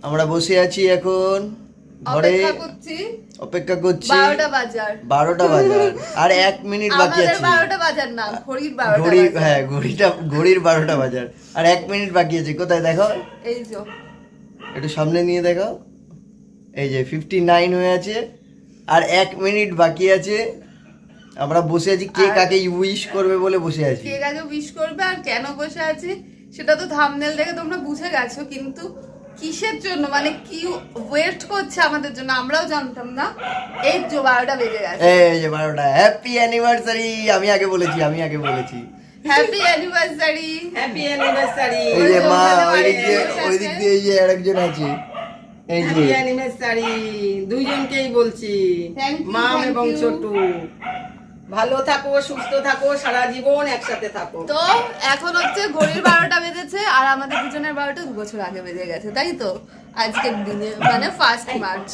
আমরা বসে আছি এখন ঘরে, অপেক্ষা করছি 12টা বাজার 12টা বাজার আর 1 মিনিট বাকি আমাদের আছে। 12টা বাজার না, ঘড়ির 12টা ঘড়ি, বাজার। হ্যাঁ ঘড়ির 12টা বাজার আর 1 মিনিট বাকি আছে। কোথায় দেখো, এই যে একটু সামনে নিয়ে দেখো, এই যে 59 হয়ে আছে আর 1 মিনিট বাকি আছে। আমরা বসে আছি, কে কাকে উইশ করবে বলে বসে আছি। কে কাকে উইশ করবে আর কেন বসে আছি সেটা তো থাম্বনেল দেখে তোমরা বুঝে গেছো, কিন্তু কিসের জন্য, মানে কি ওয়েট করছে আমাদের জন্য আমরাও জানতাম না। এই যে 12টা বেজে গেছে, এই যে 12টা। হ্যাপি অ্যানিভার্সারি, আমি আগে বলেছি হ্যাপি অ্যানিভার্সারি, হ্যাপি অ্যানিভার্সারি। এই যে মা ওই দিক দিয়ে এই যে আরেকজন আছে, এই যে হ্যাপি অ্যানিভার্সারি দুইজনকেই বলছি, Thank you, মাম thank এবং you. ছোটু। ভালো থাকো, সুস্থ থাকো, সারা জীবন একসাথে থাকো। তো এখন হচ্ছে ঘড়ির 12টা বেজেছে আর আমাদের দুজনের 12টা 2 বছর আগে বেজে গেছে, তাই তো আজকের দিনে মানে 1 মার্চ।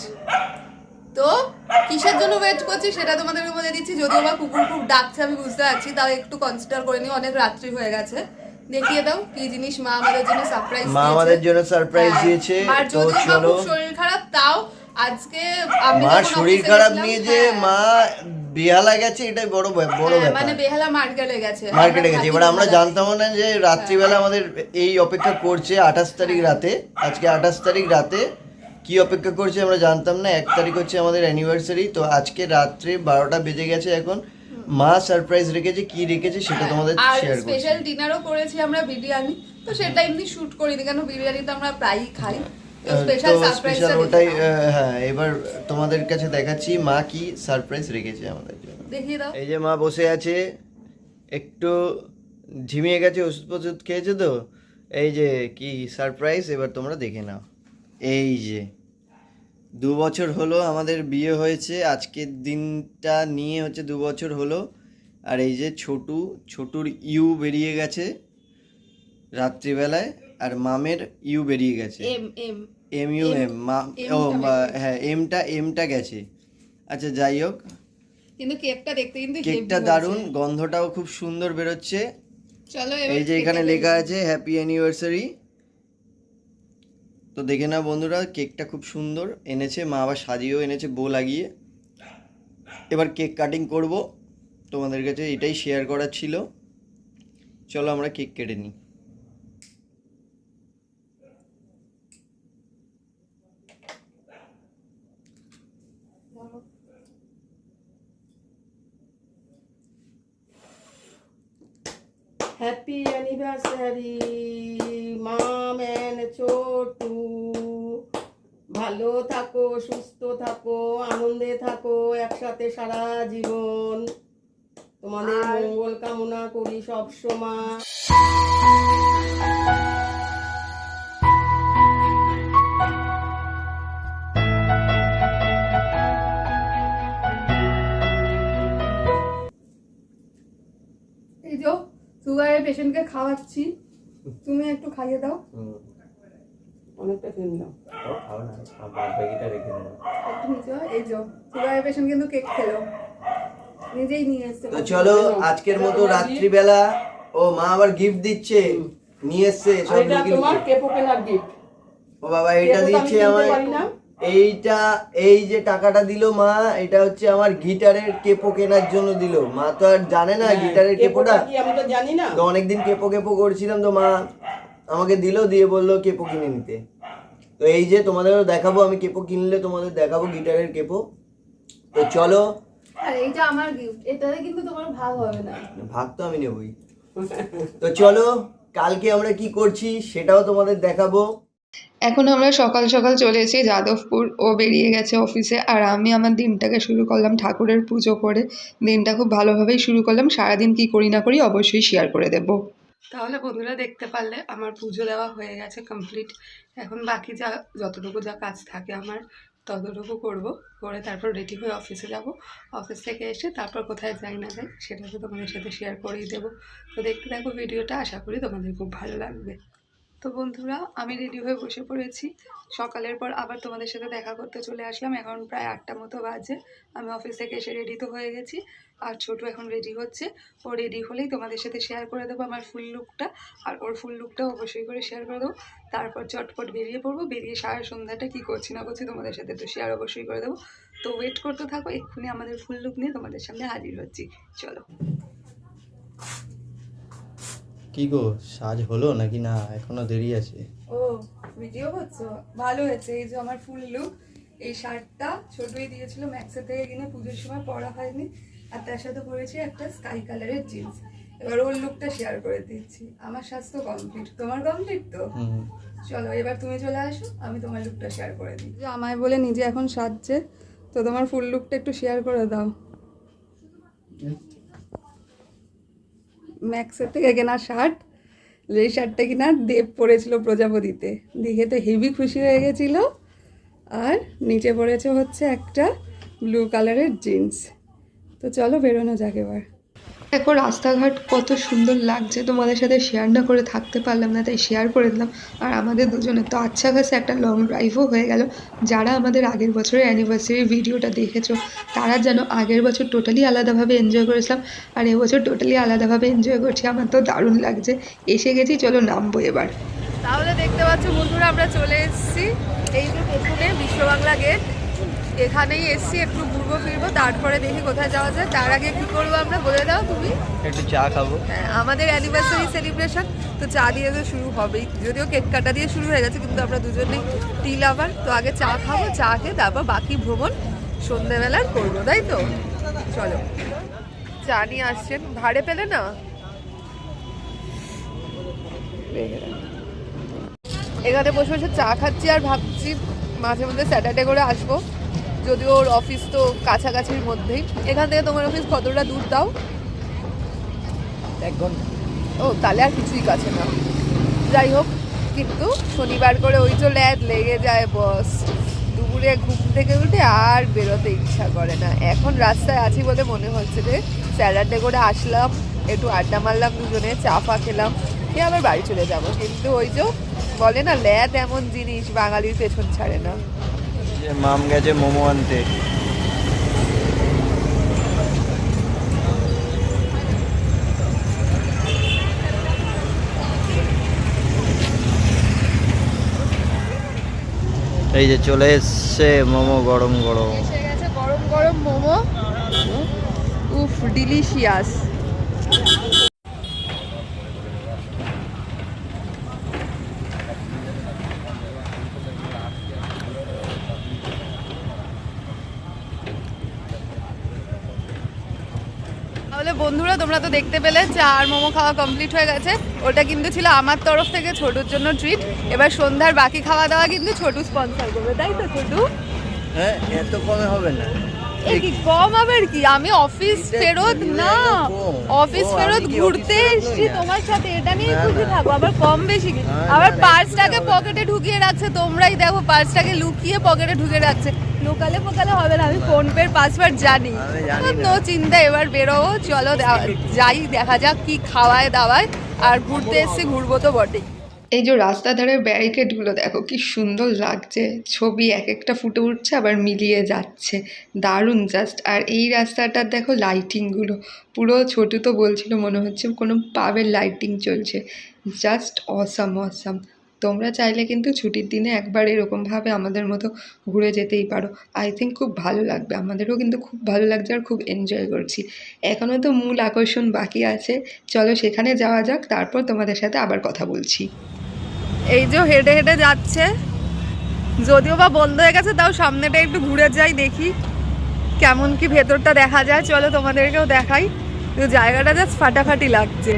তো কিসের জন্য ওয়েট করছি সেটা তোমাদেরকে বলে দিচ্ছি। যদিও বা কুকুর খুব ডাকছে আমি বুঝতে পারছি, তাও একটু কনসিডার করে নিও, অনেক রাত্রি হয়ে গেছে। দেখিয়ে দাও কি জিনিস মা আমাদের জন্য সারপ্রাইজ দিয়েছে। মা আমাদের জন্য সারপ্রাইজ দিয়েছে। আর তো যদিও বা চলো, খুব শরীর খারাপ, তাও আজকে আমি মা যখন শরীর অফিসে খারাপ গেছিলাম, নিয়ে যে মা বেহালা গেছে, এটাই বড় হ্যাঁ, ব্যাপার। মানে বেহালা মার্কেটে গেছে, মার্কেটে গেছে। এবার আমরা হাতিবাগান। জানতাম না যে রাত্রিবেলা আমাদের এই অপেক্ষা করছে 28 তারিখ রাতে। আজকে 28 তারিখ রাতে কি অপেক্ষা করছে আমরা জানতাম না। 1 তারিখ হচ্ছে আমাদের অ্যানিভার্সারি। তো আজকে রাত্রে 12টা বেজে গেছে এখন। মা সারপ্রাইজ রেখেছে, কি রেখেছে সেটা তোমাদের আর শেয়ার করছি। স্পেশাল ডিনারও করেছি আমরা, বিরিয়ানি। তো সেটা এমনি শুট করিনি, কেন বিরিয়ানি তো আমরা প্রায়ই খাই। তো স্পেশাল তো স্পেশাল সারপ্রাইজটা ওটাই। হ্যাঁ, এবার তোমাদের কাছে দেখাচ্ছি মা কি সারপ্রাইজ রেখেছে আমাদের জন্য। দেখিয়ে দাও। এই যে মা বসে আছে, একটু ঝিমিয়ে গেছে, ওষুধ খেয়েছে তো। এই যে কি সারপ্রাইজ, এবার তোমরা দেখে নাও। এই যে 2 বছর হলো আমাদের বিয়ে হয়েছে, আজকের দিনটা নিয়ে হচ্ছে 2 বছর হলো। আর এই যে ছোটুর ইউ বেরিয়ে গেছে রাত্রিবেলায়, আর মামের ইউ বেরিয়ে গেছে, M M M U M. ও হ্যাঁ, এমটা গেছে। আচ্ছা যাই হোক, কিন্তু কেকটা দেখতে কিন্তু কেকটা হেভি দারুণ, হয়েছে। গন্ধটাও খুব সুন্দর বেরোচ্ছে। চলো এবার এই যে এখানে কেকটা লেখা দেখি। আছে হ্যাপি অ্যানিভার্সারি। তো দেখে নাও বন্ধুরা, কেকটা খুব সুন্দর এনেছে মা, আবার সাজিয়েও এনেছে বো লাগিয়ে। এবার কেক কাটিং করব, তোমাদের কাছে এটাই শেয়ার করার ছিল। চলো আমরা কেক কেটে নিই। Happy anniversary mum and Chhotu. ভালো থাকো, সুস্থ থাকো, আনন্দে থাকো, একসাথে সারা জীবন। তোমাদের মঙ্গল কামনা করি সব সময়। এই যে সুগারের পেশেন্টকে খাওয়াচ্ছি, তুমি একটু খাইয়ে দাও। অনেকটা খেয়ে নাও। একটু নিচে হও। এই যে সুগারের পেশেন্ট কিন্তু কেক খেলো, নিজেই নিয়ে এসছে। তো চলো আজকের মতো রাত্রিবেলা, ও মা আবার গিফট দিচ্ছে, নিয়ে এসছে আর সব এটা লুকিয়ে তোমার লুকিয়ে। কেপো কেনার গিফট। ও বাবা, এটা কেপো তো আমি দিচ্ছে কিনতে আমার। পারি না। এইটা, এই যে টাকাটা দিল মা, এটা হচ্ছে আমার গিটারের কেপো কেনার জন্য দিল। মা তো আর জানে না গিটারের কেপোটা। কি আমি তো জানি না। তো অনেকদিন কেপো করছিলাম, তো মা আমাকে দিল, দিয়ে বললো কেপো কিনে নিতে। তো এই যে তোমাদেরও দেখাবো, আমি কেপো কিনলে তোমাদের দেখাবো গিটারের কেপো। তো চলো। আর এইটা আমার গিফট, এটাতে কিন্তু তোমার ভাগ হবে না। ভাগ তো আমি নেবই। তো চলো, কালকে আমরা কি করছি সেটাও তোমাদের দেখাবো। এখন আমরা সকাল সকাল চলে এসেছি যাদবপুর, ও বেরিয়ে গেছে অফিসে, আর আমি আমার দিনটাকে শুরু করলাম ঠাকুরের পুজো করে। দিনটা খুব ভালোভাবেই শুরু করলাম। সারাদিন কি করি না করি অবশ্যই শেয়ার করে দেব। তাহলে বন্ধুরা দেখতে পারলে আমার পুজো দেওয়া হয়ে গেছে কমপ্লিট। এখন বাকি যতটুকু কাজ থাকে আমার ততটুকু করব, করে তারপর রেডি হয়ে অফিসে যাব। অফিস থেকে এসে তারপর কোথায় যাই না যাই সেটা তো তোমাদের সাথে শেয়ার করেই দেবো। তো দেখতে থাকো ভিডিওটা, আশা করি তোমাদের খুব ভালো লাগবে। তো বন্ধুরা, আমি রেডি হয়ে বসে পড়েছি। সকালের পর আবার তোমাদের সাথে দেখা করতে চলে আসলাম। এখন প্রায় 8টা মতো বাজে। আমি অফিস থেকে এসে রেডি তো হয়ে গেছি। আর ছোটু এখন রেডি হচ্ছে। ও রেডি হলেই তোমাদের সাথে শেয়ার করে দেবো আমার ফুল লুকটা, আর ওর ফুল লুকটাও অবশ্যই করে শেয়ার করে দেবো। তারপর চটপট বেরিয়ে পড়বো, বেরিয়ে সারা সন্ধ্যাটা কী করছি না করছি তোমাদের সাথে তো শেয়ার অবশ্যই করে দেবো। তো ওয়েট করতে থাকো, এক্ষুনি আমাদের ফুল লুক নিয়ে তোমাদের সামনে হাজির হচ্ছি। চলো। কি গো, সাজ হলো নাকি না এখনো দেরি আছে? ও ভিডিও করছো, ভালো হয়েছে। এই যে আমার ফুল লুক, এই শার্টটা ছোটই দিয়েছিল ম্যাক্সের থেকে কিনে, পুজোর সময় পরা হয়নি, আর তার সাথে পরেছি একটা স্কাই কালারের জিন্স। এবার ওর লুকটা শেয়ার করে দিচ্ছি। আমার স্বাস্থ্য কমপ্লিট, তোমার কমপ্লিট তো? চলো এবার তুমি চলে আসো, আমি তোমার লুকটা শেয়ার করে দিই। যে আমায় বলে নিজে এখন সাজছে, তো তোমার ফুল লুকটা একটু শেয়ার করে দাও। ম্যাক্সের থেকে কেনা শার্ট, যেই শার্টটা কিনা দেব পরেছিল প্রজাপতিতে, দেখে তো হেভি খুশি হয়ে গেছিলো। আর নিচে পড়েছে হচ্ছে একটা ব্লু কালারের জিন্স। তো চলো বেরোনো যাক এবার। দেখো রাস্তাঘাট কত সুন্দর লাগছে, তোমাদের সাথে শেয়ার না করে থাকতে পারলাম না, তাই শেয়ার করে দিলাম। আর আমাদের দুজনের তো আচ্ছা খাসে একটা লং ড্রাইভও হয়ে গেল। যারা আমাদের আগের বছরের অ্যানিভার্সারি ভিডিওটা দেখেছো তারা যেন আগের বছর টোটালি আলাদাভাবে এনজয় করেছিলাম, আর এবছর টোটালি আলাদাভাবে এনজয় করছি। আমার তো দারুণ লাগছে। এসে গেছি, চলো নামবো এবার। তাহলে দেখতে পাচ্ছ বন্ধুরা, আমরা চলে এসেছি এই যে পেছনে বিশ্ব বাংলা গেট। এখানেই এসছি, একটু ঘুরবো ফিরবো, তারপরে দেখি কোথায় যাওয়া যায়। তার আগে কি করবো আমরা বলে দাও তুমি? একটু চা খাবো। হ্যাঁ, আমাদের অ্যানিভার্সারি সেলিব্রেশন তো চা দিয়ে তো শুরু হবেই, যদিও কেক কাটা দিয়ে শুরু হয়ে গেছে, কিন্তু আমরা দুজনেই টি লাভার, তো আগে চা খাবো, চা খেয়ে তারপর বাকি ভ্রমণ সন্ধ্যেবেলার করবো, তাই তো? চলো। চা নিয়ে আসছেন, ভাড়ে পেলে না? এখানে বসে বসে চা খাচ্ছি আর ভাবছি মাঝে মধ্যে স্যাটারডে করে আসবো, যদিও ওর অফিস তো কাছাকাছির মধ্যেই। এখান থেকে তোমার অফিস কতটা দূর দাও? 1 ঘন্টা। ও তাহলে আর কিছুই কাছে না। যাই হোক, কিন্তু শনিবার করে ওই যে ল্যাদ লেগে যায় বস, দুপুরে ঘুম থেকে উঠে আর বেরোতে ইচ্ছা করে না। এখন রাস্তায় আছি বলে মনে হচ্ছে যে স্যাটারডে করে আসলাম, একটু আড্ডা মারলাম দুজনে, চা ফা খেলাম, খেয়ে আবার বাড়ি চলে যাব। কিন্তু ওই যে বলে না, ল্যাদ এমন জিনিস বাঙালির পেছন ছাড়ে না। যে মাম গেছে মোমো আনতে। এই যে চলে এসছে মোমো গরম গরম। এসে গেছে গরম গরম মোমো। উফ, ডিলিশিয়াস। তাহলে বন্ধুরা, তোমরা তো দেখতে পেলে চা আর মোমো খাওয়া কমপ্লিট হয়ে গেছে। ওটা কিন্তু ছিল আমার তরফ থেকে ছোটুর জন্য ট্রিট। এবার সন্ধ্যার বাকি খাওয়া দাওয়া কিন্তু ছোটু স্পন্সর করবে, তাই তো ছোটু? হ্যাঁ, এত কমে হবে না। এই কি কম আবার কি? আমি অফিস ফেরত না, অফিস ফেরত ঘুরতে এসেছি তোমার সাথে, এটা নিয়ে খুশি থাকো। আবার কম বেশি কি? আবার পার্সটাকে পকেটে ঢুকিয়ে রাখছে, তোমরাই দেখো পার্সটাকে লুকিয়ে পকেটে ঢুকে রাখছে। লোকালে ফোকালে হবে না, আমি ফোন পের পাসওয়ার্ড জানি। নো চিন্তা, এবার বেরোবো, চলো যাই, দেখা যাক কি খাওয়ায় দাওয়ায়। আর ঘুরতে এসছি, ঘুরবো তো বটেই। এই যে রাস্তা ধারে ব্যারিকেডগুলো দেখো কি সুন্দর লাগছে, ছবি এক একটা ফুটে উঠছে আবার মিলিয়ে যাচ্ছে, দারুণ জাস্ট। আর এই রাস্তাটার দেখো লাইটিংগুলো, পুরো ছোটু তো বলছিল মনে হচ্ছে কোনো পাবের লাইটিং চলছে, জাস্ট অসাম অসাম। তোমরা চাইলে কিন্তু ছুটির দিনে একবার এরকমভাবে আমাদের মতো ঘুরে যেতেই পারো। আই থিঙ্ক খুব ভালো লাগবে, আমাদেরও কিন্তু খুব ভালো লাগছে আর খুব এনজয় করছি। এখনও তো মূল আকর্ষণ বাকি আছে, চলো সেখানে যাওয়া যাক, তারপর তোমাদের সাথে আবার কথা বলছি। এই যে হেঁটে হেঁটে যাচ্ছে, যদিও বা বন্ধ হয়ে গেছে, তাও সামনেটা একটু ঘুরে যাই, দেখি কেমন কি ভেতরটা দেখা যায়। চলো তোমাদেরকেও দেখাই। তো জায়গাটা জাস্ট ফাটাফাটি লাগছে।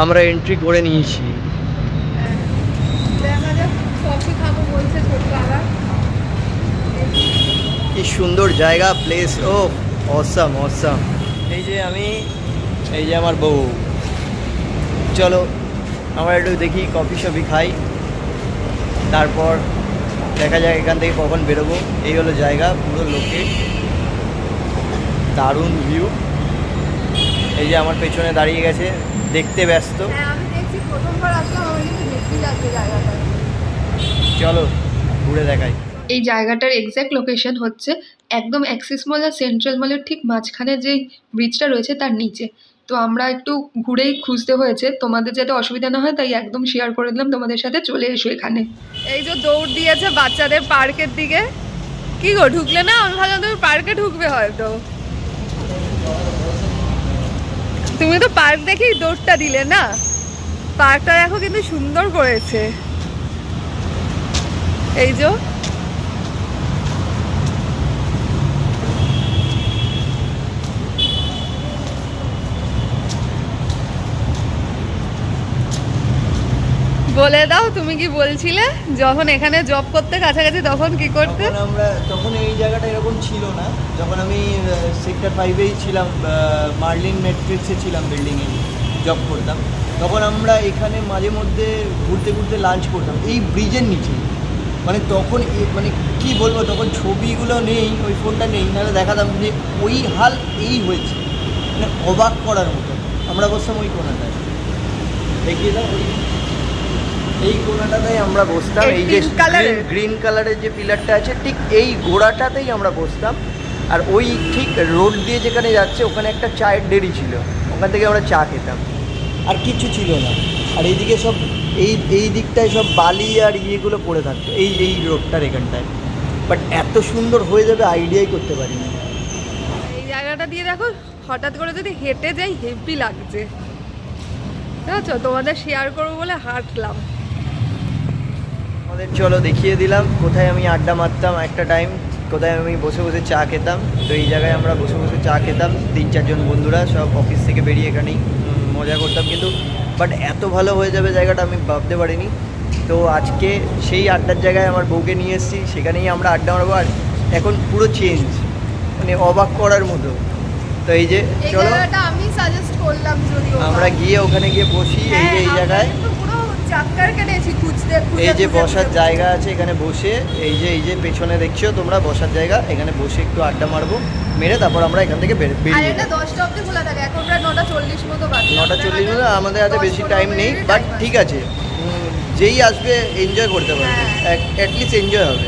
আমরা এন্ট্রি করে নিয়েছি। কফি খাবো বলছে ছোট বাবা। কি সুন্দর জায়গা, প্লেস, ও অসাম অসাম। এই যে আমার বউ, চলো আমরা একটু দেখি কফি শপি খাই, তারপর দেখা যাক এখান থেকে কখন বেরোবো। এই হলো জায়গা, পুরো লোকেট, দারুণ ভিউ। এই যে আমার পেছনে দাঁড়িয়ে গেছে, দেখতে ব্যস্ত। হ্যাঁ আমি দেখছি, প্রথমবার আসলাম, আমার কিন্তু দেখতেই লাগছে জায়গাটা। চলো ঘুরে দেখাই। এই জায়গাটার এক্স্যাক্ট লোকেশন হচ্ছে একদম অ্যাক্সিস মল আর সেন্ট্রাল মলের ঠিক মাঝখানে যেই ব্রিজটা রয়েছে তার নিচে। তো আমরা একটু ঘুরেই খুঁজতে হয়েছে, তোমাদের যাতে অসুবিধা না হয় তাই একদম শেয়ার করে দিলাম তোমাদের সাথে, চলে এসো এখানে। এই যে দৌড় দিয়েছে বাচ্চাদের পার্কের দিকে। কি গো ঢুকলে না? আমি ভাবলাম তুমি পার্কে ঢুকবে হয়তো। তুমি তো পার্ক দেখেই দৌড়টা দিলে না। পার্কটা দেখো কিন্তু সুন্দর করেছে। এই যে বলে দাও তুমি কি বলছিলে যখন এখানে জব করতে কাছাকাছি, তখন কি করতে? তখন এই জায়গাটা এরকম ছিল না। যখন আমি সেক্টর 5-এই ছিলাম, মার্লিন ম্যাট্রিক্সে ছিলাম, বিল্ডিংয়ে জব করতাম, তখন আমরা এখানে মাঝে মধ্যে ঘুরতে ঘুরতে লাঞ্চ করতাম এই ব্রিজের নিচে। মানে তখন মানে কি বলবো, তখন ছবিগুলো নেই, ওই ফোনটা নেই, নাহলে দেখাতাম যে ওই হাল এই হয়েছে, মানে অবাক করার মতো। আমরা বসতাম ওই কোনাটায়, দেখিয়ে দাও, এই কোনাটাতেই আমরা বসতাম। এই যে গ্রিন কালারের যে পিলারটা আছে, ঠিক এই গোড়াটাতেই আমরা বসতাম। আর ওই ঠিক রোড দিয়ে যেখানে যাচ্ছে ওখানে একটা চায়ের ডেরি ছিল, ওখান থেকে আমরা চা খেতাম, আর কিচ্ছু ছিল না। আর এইদিকে সব এই দিকটায় সব বালি আর ইয়েগুলো পড়ে থাকতো এই রোডটার এখানটায়। বাট এত সুন্দর হয়ে যাবে আইডিয়াই করতে পারিনি। এই জায়গাটা দিয়ে দেখো, হঠাৎ করে যদি হেঁটে যাই হেভি লাগছে। বুঝছো, তোমাদের শেয়ার করবো বলে হাঁটলাম। আমাদের চলো দেখিয়ে দিলাম কোথায় আমি আড্ডা মারতাম একটা টাইম, কোথায় আমি বসে বসে চা খেতাম। তো এই জায়গায় আমরা বসে বসে চা খেতাম 3-4 জন বন্ধুরা, সব অফিস থেকে বেরিয়ে এখানেই মজা করতাম। কিন্তু বাট এত ভালো হয়ে যাবে জায়গাটা আমি ভাবতে পারিনি। তো আজকে সেই আড্ডার জায়গায় আমার বউকে নিয়ে এসেছি, সেখানেই আমরা আড্ডা মারবো। আর এখন পুরো চেঞ্জ, মানে অবাক করার মতো। তো এই যে চলো আমি সাজেস্ট করলাম, যদি আমরা গিয়ে ওখানে গিয়ে বসি। এই যে এই জায়গায় চাক্কার কেটেছি খুঁজতে। এই যে বসার জায়গা আছে, এখানে বসে এই যে পেছনে দেখছো তোমরা বসার জায়গা, এখানে বসে একটু আড্ডা মারবো, মেরে তারপর আমরা এখান থেকে বেরিয়ে যাবো। 10টা অবধি খোলা থাকে, এখন প্রায় 9:40 মতো বাজে। 9:40 মতো, আমাদের হাতে বেশি টাইম নেই, বাট ঠিক আছে, যেই আসবে এনজয় করতে পারবে, অ্যাটলিস্ট এনজয় হবে।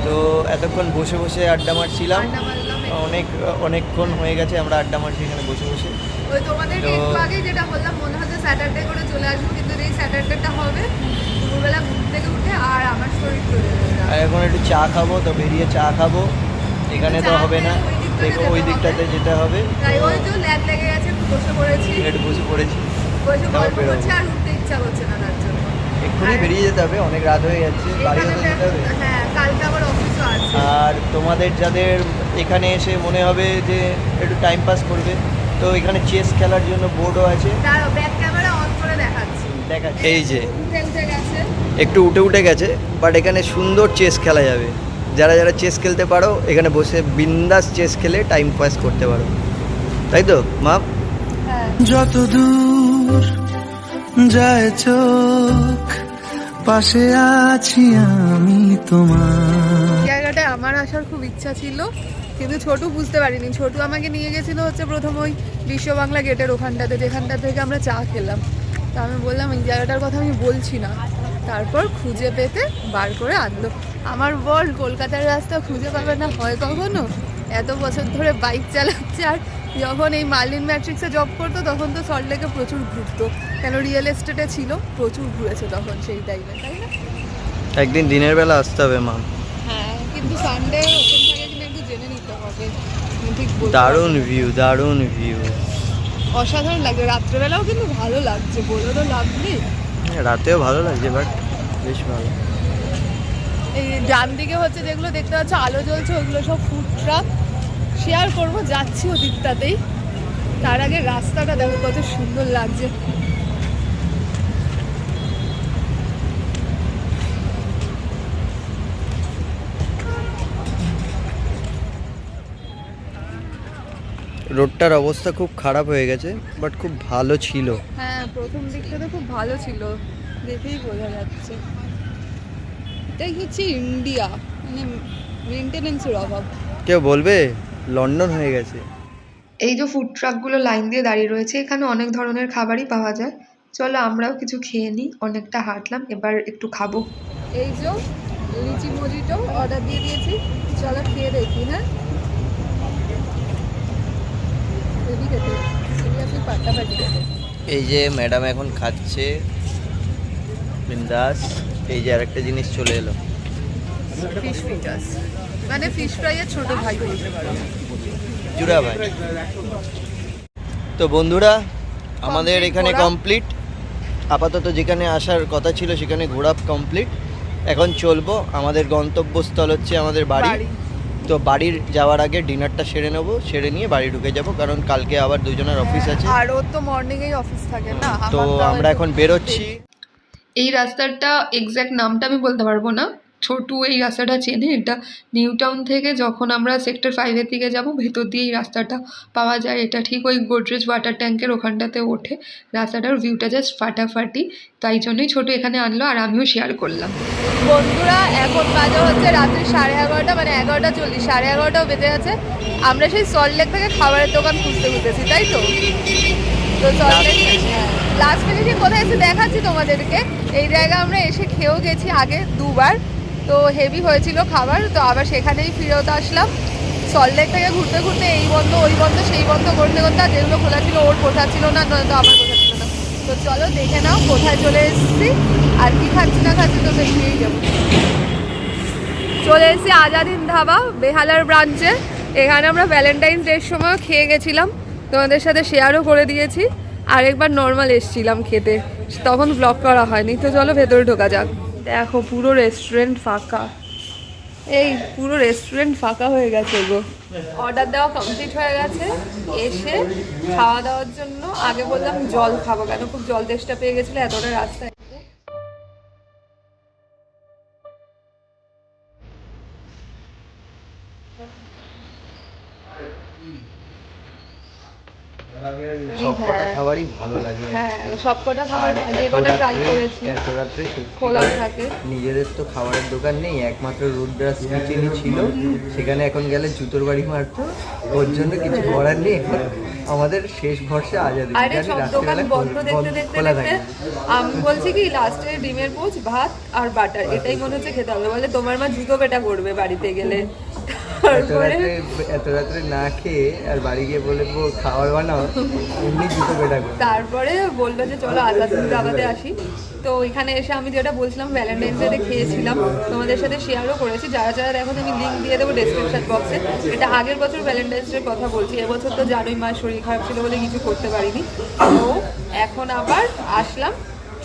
তো এতক্ষণ বসে বসে আড্ডা মারছিলাম, অনেকক্ষণ হয়ে গেছে আমরা আড্ডা মারছি এখানে বসে বসে। ওই তোমাদেরকে একটু আগে যেটা বললাম, মনে হচ্ছে স্যাটারডে করে চলে আসবো, কিন্তু এই স্যাটারডেটা হবে দুপুরবেলা ঘুম থেকে উঠে, আর আমার শরীর চলে যাবে। আর এখন একটু চা খাবো, তো বেরিয়ে চা খাবো, এখানে তো হবে না, দেখো ওই দিকটাতে যেতে হবে। তাই ওই যে ল্যাগ লেগে গেছে, বসে পড়েছি, একটু বসে পড়েছি, বসে গল্প করছি, আর উঠতে ইচ্ছা করছে না তার জন্য। এক্ষুনি বেরিয়ে যেতে হবে, অনেক রাত হয়ে যাচ্ছে, বাড়িও তো যেতে হবে। হ্যাঁ, কালকে আবার অফিসও আছে। আর তোমাদের যাদের এখানে এসে মনে হবে যে একটু টাইম পাস করবে, তো এখানে চেস খেলার জন্য বোর্ডও আছে। দাঁড়াও, ব্যাক ক্যামেরা অন করে দেখাচ্ছি। দেখাচ্ছি, এই যে উঠে গেছে, একটু উঠে গেছে, বাট এখানে সুন্দর চেস খেলা যাবে। যারা যারা চেস খেলতে পারো এখানে বসে বিন্দাস চেস খেলে টাইম পাস করতে পারো, তাই তো মা? হ্যাঁ। যত দূর যায় চোখ, পাশে আছি আমি তোমার। জায়গাটায় আমার আসার খুব ইচ্ছা ছিল, কিন্তু ছোটু বুঝতে পারিনি। ছোটু আমাকে নিয়ে গেছিল হচ্ছে প্রথম ওই বিশ্ব বাংলা গেটের ওখানটাতে, যেখানটা থেকে আমরা চা খেলাম। তা আমি বললাম এই জায়গাটার কথা আমি বলছি না, তারপর খুঁজে পেতে বার করে আনলো। আমার বর কলকাতার রাস্তা খুঁজে পাবে না হয় কখনো? এত বছর ধরে বাইক চালাচ্ছে, আর যখন এই মার্লিন ম্যাট্রিক্সে জব করতো তখন তো সল্টলেকে প্রচুর ঘুরতো, কেন রিয়েল এস্টেটে ছিল, প্রচুর ঘুরেছে তখন সেই টাইমে, তাই না? একদিন দিনের বেলা আসতে হবে মা। হ্যাঁ, কিন্তু সানডে ওপেন থাকে কিনা একটু জেনে নিতে হবে। ঠিক বলতে দারুণ পারবো না। ভিউ, দারুণ ভিউ, অসাধারণ লাগছে। রাত্রেবেলাও কিন্তু ভালো লাগছে, বলে তো লাভ নেই। রাতেও ভালো লাগছে, বাট বেশ ভালো। এই ডান দিকে হচ্ছে যেগুলো দেখতে পাচ্ছ আলো জ্বলছে, ওগুলো সব ফুড ট্রাক। শেয়ার করবো, যাচ্ছি ওদিকটাতেই। তার আগে রাস্তাটা দেখো কত সুন্দর লাগছে। রোডটার অবস্থা খুব খারাপ হয়ে গেছে, বাট খুব ভালো ছিল। হ্যাঁ, প্রথম দিকটা তো খুব ভালো ছিল, দেখেই বোঝা যাচ্ছে। এটাই হচ্ছে ইন্ডিয়া, মানে মেনটেনেন্সের অভাব। কেউ বলবে লন্ডন হয়ে গেছে। এই যে ফুড ট্রাকগুলো লাইন দিয়ে দাঁড়িয়ে রয়েছে, এখানে অনেক ধরনের খাবারই পাওয়া যায়। চলো আমরাও কিছু খেয়ে নিই, অনেকটা হাঁটলাম, এবার একটু খাবো। এই যে লিচি মজিটো অর্ডার দিয়ে দিয়েছি, চলো খেয়ে দেখি। হ্যাঁ, হেভি খেতে, সিরিয়াসলি পাটাপাটি খেতে। এই যে ম্যাডাম এখন খাচ্ছে বিন্দাস। এই যে আরেকটা জিনিস চলে এলো, ফিশ ফিঙ্গার্স, মানে ফিশ ফ্রাইয়ের ছোট ভাই বলতে পারো। জুড়া ভাই। তো বন্ধুরা, আমাদের এখানে ঘোরা। কমপ্লিট। আপাতত যেখানে আসার কথা ছিল সেখানে ঘোরা কমপ্লিট। এখন চলবো, আমাদের গন্তব্যস্থল হচ্ছে আমাদের বাড়ি। তো বাড়ির যাওয়ার আগে ডিনারটা সেরে নেবো, সেরে নিয়ে বাড়ি ঢুকে যাব, কারণ কালকে আবার দুজনের অফিস আছে। আর ওর তো মর্নিংয়েই অফিস থাকে না। তো আমরা এখন বেরোচ্ছি। এই রাস্তাটা এক্স্যাক্ট নামটা আমি বলতে পারবো না, ছোটু এই রাস্তাটা চেনে। এটা নিউ টাউন থেকে যখন আমরা সেক্টর 5-এর দিকে যাব, ভেতর দিয়ে এই রাস্তাটা পাওয়া যায়। এটা ঠিক ওই গোদরেজ ওয়াটার ট্যাঙ্কের ওখানটাতে ওঠে। রাস্তাটার ভিউটা জাস্ট ফাটাফাটি, তাই জন্যই ছোটু এখানে আনলো আর আমিও শেয়ার করলাম। বন্ধুরা, এখন বাজে হচ্ছে রাত্রি 11:30, মানে 11:40, 11:30 বেজে গেছে। আমরা সেই সল্টলেক থেকে খাবারের দোকান খুঁজতে খুঁজেছি, তাই তো? তো সল্টলেক লাস্ট ফিনিশিং কোথায় এসে দেখাচ্ছি তোমাদেরকে। এই জায়গায় আমরা এসে খেয়েও গেছি আগে দুবার, তো হেভি হয়েছিল খাবার। তো আবার সেখানেই ফিরত আসলাম। সল্টলেক থেকে ঘুরতে ঘুরতে এই বন্ধ ওই বন্ধ সেই বন্ধ করতে করতে, আর যেগুলো খোলা ছিল ওর পোষাচ্ছিল না, নয়তো আমার পোষাচ্ছিল না। তো চলো দেখে নাও কোথায় চলে এসেছি, আর কি খাচ্ছি না খাচ্ছি তো দেখিয়েই যাবো। চলে এসেছি আজাদিন ধাবা, বেহালার ব্রাঞ্চে। এখানে আমরা ভ্যালেন্টাইন্স ডের সময় খেয়ে গেছিলাম, তোমাদের সাথে শেয়ারও করে দিয়েছি। আরেকবার নর্মাল এসেছিলাম খেতে, তখন ব্লগ করা হয়নি। তো চলো ভেতরে ঢোকা যাক। দেখো পুরো রেস্টুরেন্ট ফাঁকা, এই পুরো রেস্টুরেন্ট ফাঁকা হয়ে গেছে গো। অর্ডার দেওয়া কমপ্লিট হয়ে গেছে। এসে খাওয়া দাওয়ার জন্য আগে বললাম জল খাবো, কেন খুব জল তেষ্টা পেয়ে গেছিলো এতটা রাস্তায়। সবকটা খাবারই ভালো লাগে। হ্যাঁ, সবকটা খাবার যে কটা ট্রাই করেছি এত রাত্রে খোলা থাকে। নিজেদের তো খাবারের দোকান নেই, একমাত্র রুদ্রাস কিচেনই ছিল। সেখানে এখন গেলে জুতোর বাড়ি মারতো, ওর জন্য কিছু করার নেই। এখন আমাদের শেষ ভরসা আজাদি। আরে সব দোকান বন্ধ দেখতে দেখতে খোলা দেখতে থাকে। আমি বলছি কি লাস্টে ডিমের পোচ, ভাত আর বাটার, এটাই মনে হচ্ছে খেতে হবে। বলে তোমার মা জুতো পেটা করবে বাড়িতে গেলে। তারপরে এত রাত্রে না খেয়ে আর বাড়ি গিয়ে বলবো খাবার বানাও, এমনি জুতো পেটা করবে। তারপরে বললো যে চলো আজাদিন ধাবাতে আসি। তো এখানে এসে আমি যেটা বলছিলাম ভ্যালেন্টাইন্স ডেতে খেয়েছিলাম, তোমাদের সাথে শেয়ারও করেছি। যারা যারা দেখো আমি লিঙ্ক দিয়ে দেবো ডেসক্রিপশন বক্সে। এটা আগের বছর ভ্যালেন্টাইন্স ডের কথা বলছি, এবছর তো জানোই মার শরীর খারাপ ছিল বলে কিছু করতে পারিনি। তো এখন আবার আসলাম,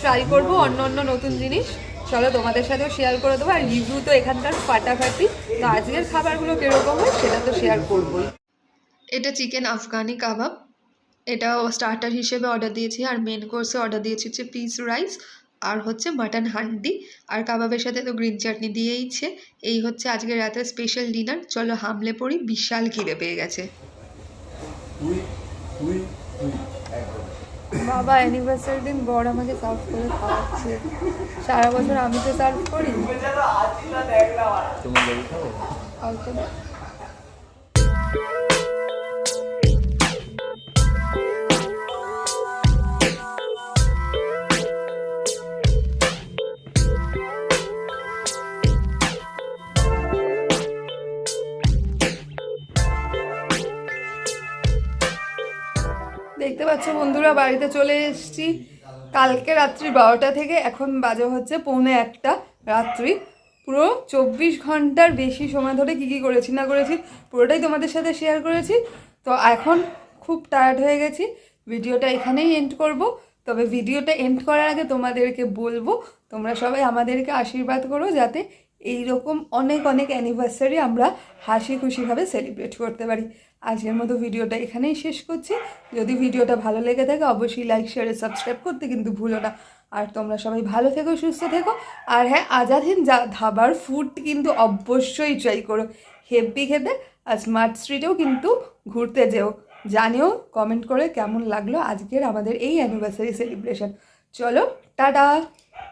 ট্রাই করবো অন্য অন্য নতুন জিনিস। চলো তোমাদের সাথেও শেয়ার করে দেবো। আর রিভিউ তো এখানকার ফাটাফাটি। তো আজকের খাবারগুলো কীরকম হয় সেটা তো শেয়ার করবোই। এটা চিকেন আফগানি কাবাব, এটা স্টার্টার হিসেবে অর্ডার দিয়েছি। আর মেন কোর্সে অর্ডার দিয়েছি হচ্ছে পিস রাইস আর হচ্ছে মাটন হান্ডি, আর কাবাবের সাথে তো গ্রিন চাটনি দিয়েইছে। এই হচ্ছে আজকের রাতের স্পেশাল ডিনার। চলো হামলে পড়ি, বিশাল খিদে পেয়ে গেছে। বাবা অ্যানিভার্সারি দিন বর আমাকে সার্ভ করে খাওয়াচ্ছে। সারা বছর আমি তো সার্ভ করি। তুমি লেবু খাবো? হয়তো দেখতে পাচ্ছ বন্ধুরা, বাড়িতে চলে এসেছি কালকে রাত্রি 12টা থেকে। এখন বাজে হচ্ছে 1:45 রাত্রি। পুরো 24 ঘন্টার বেশি সময় ধরে কী কী করেছি না করেছি পুরোটাই তোমাদের সাথে শেয়ার করেছি। তো এখন খুব টায়ার্ড হয়ে গেছি, ভিডিওটা এখানেই এন্ড করব। তবে ভিডিওটা এন্ড করার আগে তোমাদেরকে বলবো তোমরা সবাই আমাদেরকে আশীর্বাদ করো, যাতে এইরকম অনেক অনেক অ্যানিভার্সারি আমরা হাসি খুশিভাবে সেলিব্রেট করতে পারি। আজকের মতো ভিডিওটা এখানেই শেষ করছি। যদি ভিডিওটা ভালো লেগে থাকে অবশ্যই লাইক শেয়ার সাবস্ক্রাইব করতে কিন্তু ভুলো না। আর তোমরা সবাই ভালো থেকো, সুস্থ থেকো। আর হ্যাঁ, আজাদিন ধাবার ফুড কিন্তু অবশ্যই ট্রাই করো, হেভি খেতে। আর স্মার্ট স্ট্রিটেও কিন্তু ঘুরতে যেও, জানিও কমেন্ট করে কেমন লাগলো আজকের আমাদের এই অ্যানিভার্সারি সেলিব্রেশন। চলো টাটা।